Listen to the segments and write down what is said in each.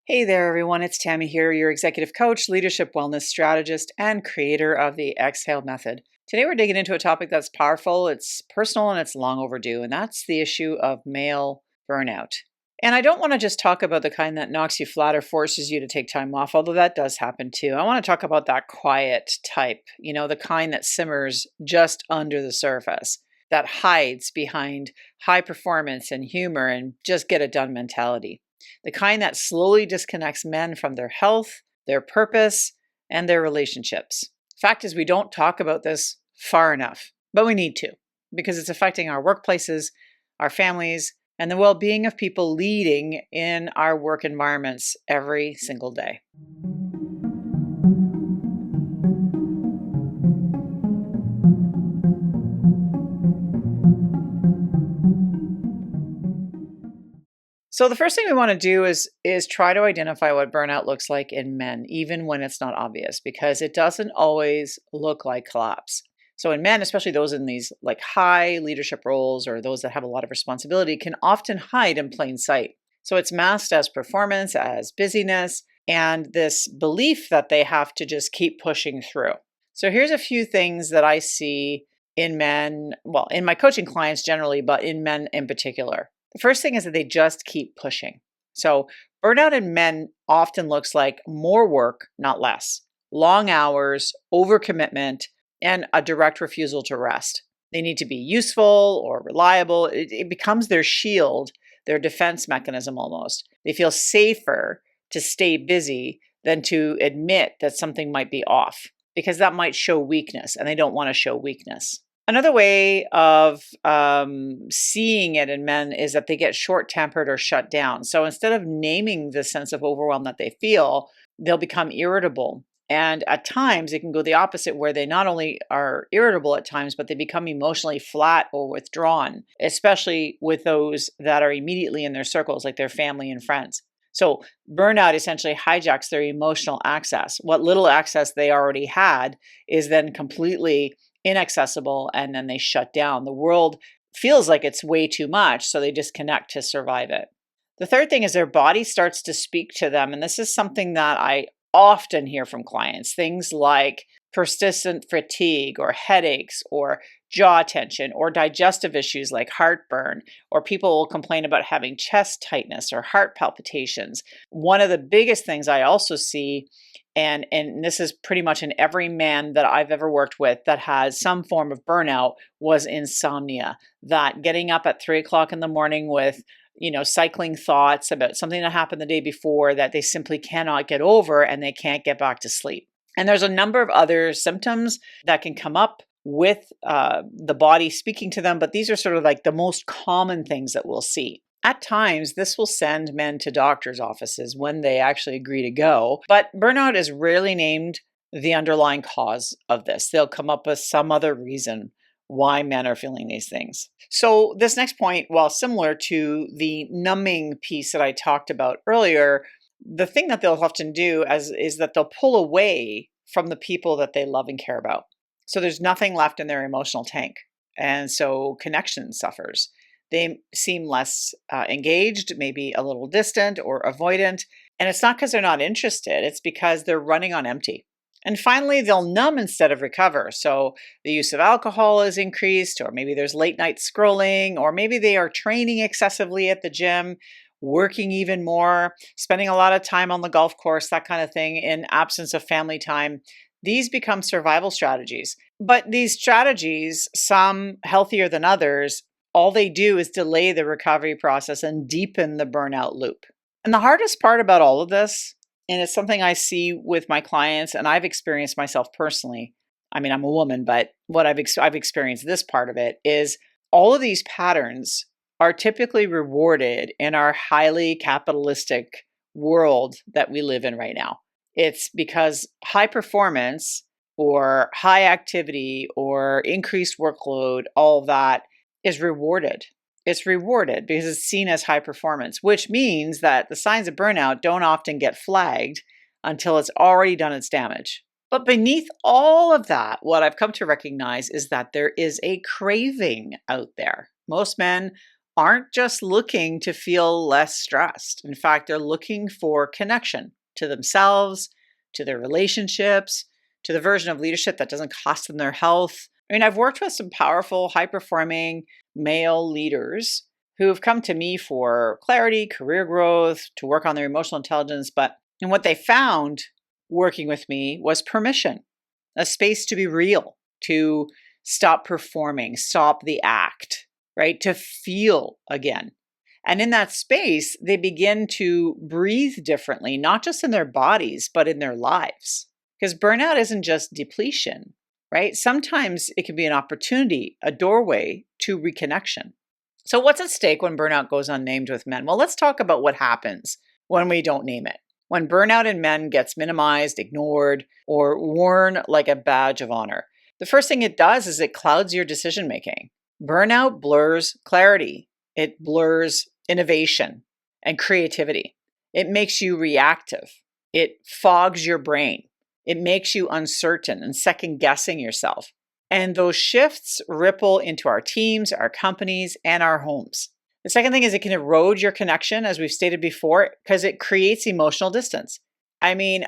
Hey there, everyone. It's Tammy here, your executive coach, leadership wellness strategist, and creator of the Exhale Method. Today, we're digging into a topic that's powerful, it's personal, and it's long overdue, and that's the issue of male burnout. And I don't want to just talk about the kind that knocks you flat or forces you to take time off, although that does happen too. I want to talk about that quiet type, the kind that simmers just under the surface, that hides behind high performance and humor and just get it done mentality. The kind that slowly disconnects men from their health, their purpose, and their relationships. Fact is, we don't talk about this far enough, but we need to because it's affecting our workplaces, our families, and the well-being of people leading in our work environments every single day. So the first thing we want to do is try to identify what burnout looks like in men, even when it's not obvious, because it doesn't always look like collapse. So in men, especially those in these like high leadership roles or those that have a lot of responsibility, can often hide in plain sight. So it's masked as performance, as busyness, and this belief that they have to just keep pushing through. So here's a few things that I see in men, well, in my coaching clients generally, but in men in particular. The first thing is that they just keep pushing. So burnout in men often looks like more work, not less. Long hours, overcommitment, and a direct refusal to rest. They need to be useful or reliable. It becomes their shield, their defense mechanism almost. They feel safer to stay busy than to admit that something might be off because that might show weakness, and they don't want to show weakness. Another way of seeing it in men is that they get short-tempered or shut down. So instead of naming the sense of overwhelm that they feel, they'll become irritable. And at times, it can go the opposite, where they not only are irritable at times, but they become emotionally flat or withdrawn, especially with those that are immediately in their circles, like their family and friends. So burnout essentially hijacks their emotional access. What little access they already had is then completely inaccessible, and then they shut down. The world feels like it's way too much, so they disconnect to survive it. The third thing is their body starts to speak to them, and this is something that I often hear from clients. Things like persistent fatigue or headaches or jaw tension or digestive issues like heartburn, or people will complain about having chest tightness or heart palpitations. One of the biggest things I also see, and this is pretty much in every man that I've ever worked with that has some form of burnout, was insomnia. That getting up at 3 o'clock in the morning with cycling thoughts about something that happened the day before that they simply cannot get over, and they can't get back to sleep. And there's a number of other symptoms that can come up with the body speaking to them, but these are sort of like the most common things that we'll see. At times, this will send men to doctors' offices when they actually agree to go, but burnout is rarely named the underlying cause of this. They'll come up with some other reason why men are feeling these things. So this next point, while similar to the numbing piece that I talked about earlier, the thing that they'll often do is that they'll pull away from the people that they love and care about. So there's nothing left in their emotional tank. And so connection suffers. They seem less engaged, maybe a little distant or avoidant. And it's not because they're not interested. It's because they're running on empty. And finally, they'll numb instead of recover. So the use of alcohol is increased, or maybe there's late night scrolling, or maybe they are training excessively at the gym, working even more, spending a lot of time on the golf course, that kind of thing, in absence of family time. These become survival strategies. But these strategies, some healthier than others, all they do is delay the recovery process and deepen the burnout loop. And the hardest part about all of this, and it's something I see with my clients, and I've experienced myself personally. I mean, I'm a woman, but what I've experienced this part of it is all of these patterns are typically rewarded in our highly capitalistic world that we live in right now. It's because high performance or high activity or increased workload, all of that is rewarded. It's rewarded because it's seen as high performance, which means that the signs of burnout don't often get flagged until it's already done its damage. But beneath all of that, what I've come to recognize is that there is a craving out there. Most men aren't just looking to feel less stressed. In fact, they're looking for connection to themselves, to their relationships, to the version of leadership that doesn't cost them their health. I mean, I've worked with some powerful, high performing male leaders who have come to me for clarity, career growth, to work on their emotional intelligence. And what they found working with me was permission, a space to be real, to stop performing, stop the act, right? To feel again. And in that space, they begin to breathe differently, not just in their bodies, but in their lives. Because burnout isn't just depletion, right? Sometimes it can be an opportunity, a doorway to reconnection. So what's at stake when burnout goes unnamed with men? Well, let's talk about what happens when we don't name it. When burnout in men gets minimized, ignored, or worn like a badge of honor. The first thing it does is it clouds your decision making. Burnout blurs clarity. It blurs innovation and creativity. It makes you reactive. It fogs your brain. It makes you uncertain and second guessing yourself. And those shifts ripple into our teams, our companies, and our homes. The second thing is it can erode your connection, as we've stated before, because it creates emotional distance. I mean,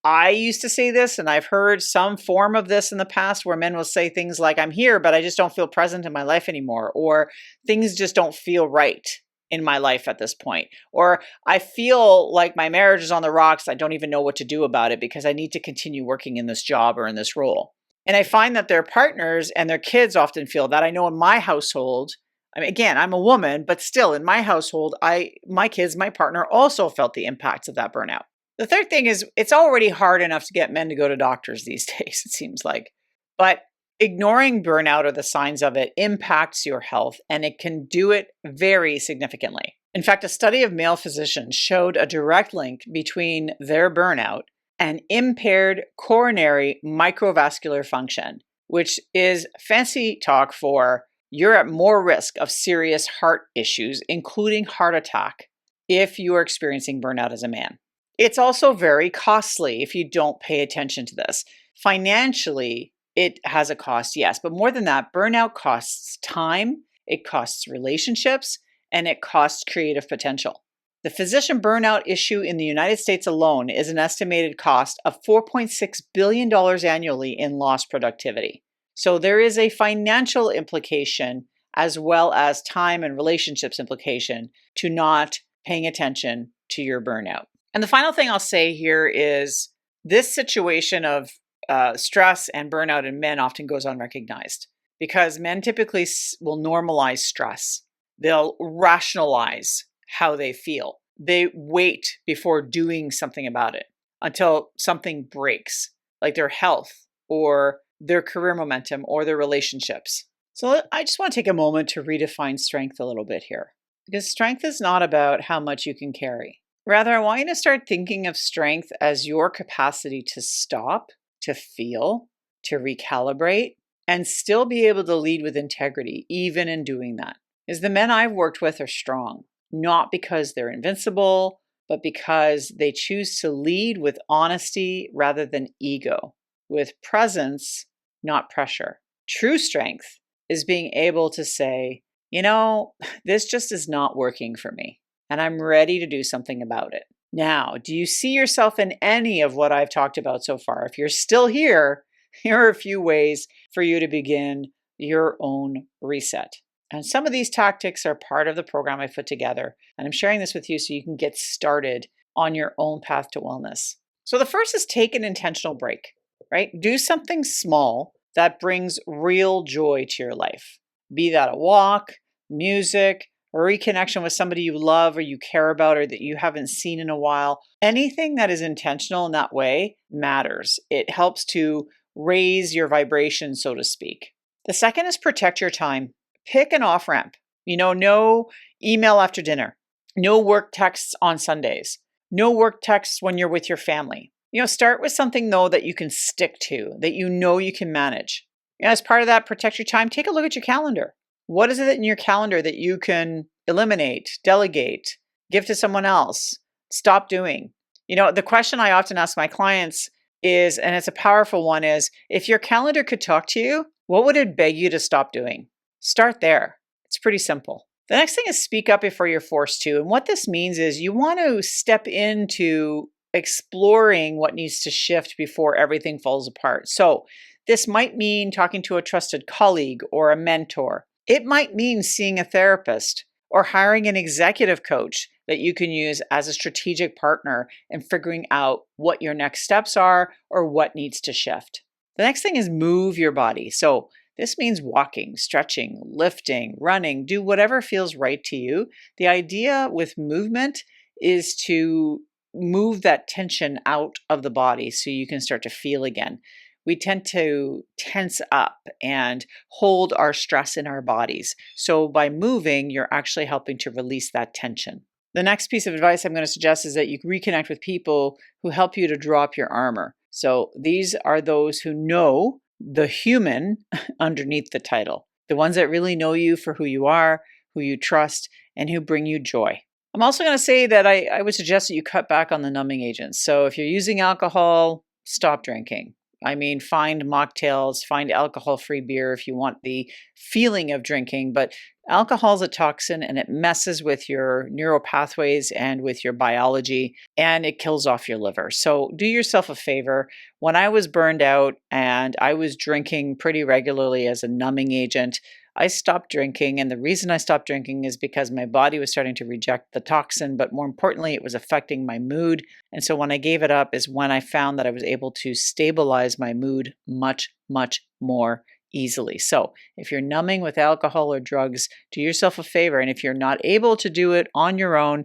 I used to say this, and I've heard some form of this in the past where men will say things like, I'm here, but I just don't feel present in my life anymore, or things just don't feel right in my life at this point, or I feel like my marriage is on the rocks. I don't even know what to do about it because I need to continue working in this job or in this role. And I find that their partners and their kids often feel that. I know in my household, I mean, again, I'm a woman, but still in my household, my kids, my partner also felt the impacts of that burnout. The third thing is it's already hard enough to get men to go to doctors these days, it seems like. But ignoring burnout or the signs of it impacts your health, and it can do it very significantly. In fact, a study of male physicians showed a direct link between their burnout and impaired coronary microvascular function, which is fancy talk for you're at more risk of serious heart issues, including heart attack, if you are experiencing burnout as a man. It's also very costly if you don't pay attention to this. Financially, it has a cost, yes, but more than that, burnout costs time, it costs relationships, and it costs creative potential. The physician burnout issue in the United States alone is an estimated cost of $4.6 billion annually in lost productivity. So there is a financial implication as well as time and relationships implication to not paying attention to your burnout. And the final thing I'll say here is this situation of stress and burnout in men often goes unrecognized because men typically will normalize stress. They'll rationalize how they feel. They wait before doing something about it until something breaks, like their health or their career momentum or their relationships. So I just want to take a moment to redefine strength a little bit here, because strength is not about how much you can carry. Rather, I want you to start thinking of strength as your capacity to stop, to feel, to recalibrate, and still be able to lead with integrity, even in doing that. Because the men I've worked with are strong, not because they're invincible, but because they choose to lead with honesty rather than ego, with presence, not pressure. True strength is being able to say, this just is not working for me, and I'm ready to do something about it. Now, do you see yourself in any of what I've talked about so far? If you're still here, here are a few ways for you to begin your own reset. And some of these tactics are part of the program I put together, and I'm sharing this with you so you can get started on your own path to wellness. So the first is take an intentional break, right? Do something small that brings real joy to your life. Be that a walk, music, a reconnection with somebody you love or you care about or that you haven't seen in a while. Anything that is intentional in that way matters. It helps to raise your vibration, so to speak. The second is protect your time. Pick an off-ramp. No email after dinner. No work texts on Sundays. No work texts when you're with your family. Start with something, though, that you can stick to, that you can manage. As part of that, protect your time. Take a look at your calendar. What is it in your calendar that you can eliminate, delegate, give to someone else, stop doing? The question I often ask my clients is, and it's a powerful one, is if your calendar could talk to you, what would it beg you to stop doing? Start there. It's pretty simple. The next thing is speak up before you're forced to. And what this means is you want to step into exploring what needs to shift before everything falls apart. So this might mean talking to a trusted colleague or a mentor. It might mean seeing a therapist or hiring an executive coach that you can use as a strategic partner and figuring out what your next steps are or what needs to shift. The next thing is move your body. So this means walking, stretching, lifting, running, do whatever feels right to you. The idea with movement is to move that tension out of the body so you can start to feel again. We tend to tense up and hold our stress in our bodies. So by moving, you're actually helping to release that tension. The next piece of advice I'm going to suggest is that you reconnect with people who help you to drop your armor. So these are those who know the human underneath the title, the ones that really know you for who you are, who you trust, and who bring you joy. I'm also going to say that I would suggest that you cut back on the numbing agents. So if you're using alcohol, stop drinking. I mean, find mocktails, find alcohol-free beer if you want the feeling of drinking, but alcohol is a toxin and it messes with your neural pathways and with your biology, and it kills off your liver. So do yourself a favor. When I was burned out and I was drinking pretty regularly as a numbing agent, I stopped drinking, and the reason I stopped drinking is because my body was starting to reject the toxin, but more importantly, it was affecting my mood. And so when I gave it up is when I found that I was able to stabilize my mood much, much more easily. So if you're numbing with alcohol or drugs, do yourself a favor. And if you're not able to do it on your own,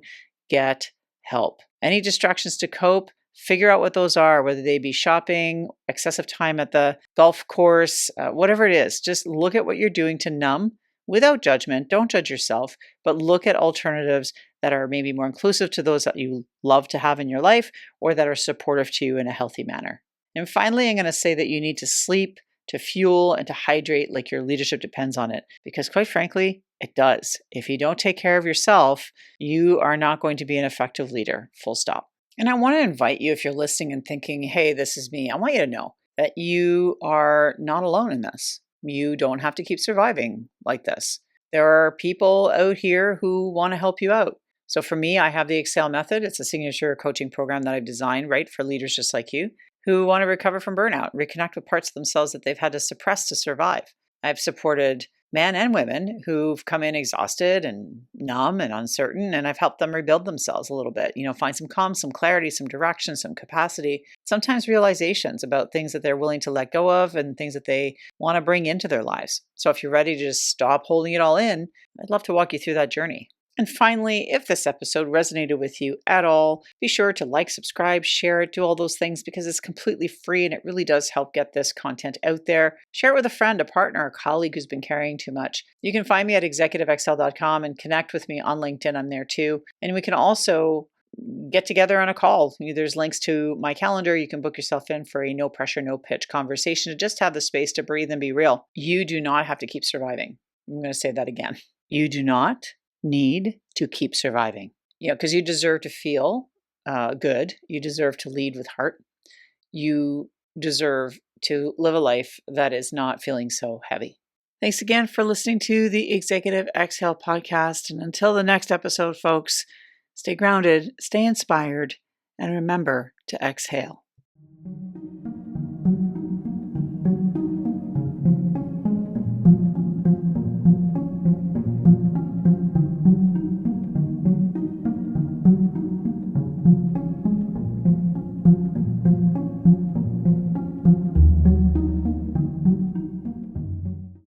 get help. Any distractions to cope, figure out what those are, whether they be shopping, excessive time at the golf course, whatever it is. Just look at what you're doing to numb without judgment. Don't judge yourself, but look at alternatives that are maybe more inclusive to those that you love to have in your life or that are supportive to you in a healthy manner. And finally, I'm going to say that you need to sleep, to fuel, and to hydrate like your leadership depends on it. Because quite frankly, it does. If you don't take care of yourself, you are not going to be an effective leader, full stop. And I want to invite you, if you're listening and thinking, hey, this is me, I want you to know that you are not alone in this. You don't have to keep surviving like this. There are people out here who want to help you out. So for me, I have the Excel method. It's a signature coaching program that I've designed, right, for leaders just like you who want to recover from burnout, reconnect with parts of themselves that they've had to suppress to survive. I've supported men and women who've come in exhausted and numb and uncertain, and I've helped them rebuild themselves a little bit, find some calm, some clarity, some direction, some capacity, sometimes realizations about things that they're willing to let go of and things that they want to bring into their lives. So if you're ready to just stop holding it all in, I'd love to walk you through that journey. And finally, if this episode resonated with you at all, be sure to like, subscribe, share it, do all those things because it's completely free and it really does help get this content out there. Share it with a friend, a partner, a colleague who's been carrying too much. You can find me at executiveexcel.com and connect with me on LinkedIn. I'm there too. And we can also get together on a call. There's links to my calendar. You can book yourself in for a no pressure, no pitch conversation to just have the space to breathe and be real. You do not have to keep surviving. I'm going to say that again. You do not need to keep surviving, because you deserve to feel good. You deserve to lead with heart. You deserve to live a life that is not feeling so heavy. Thanks again for listening to the Executive Exhale podcast. And until the next episode, folks, stay grounded, stay inspired, and remember to exhale.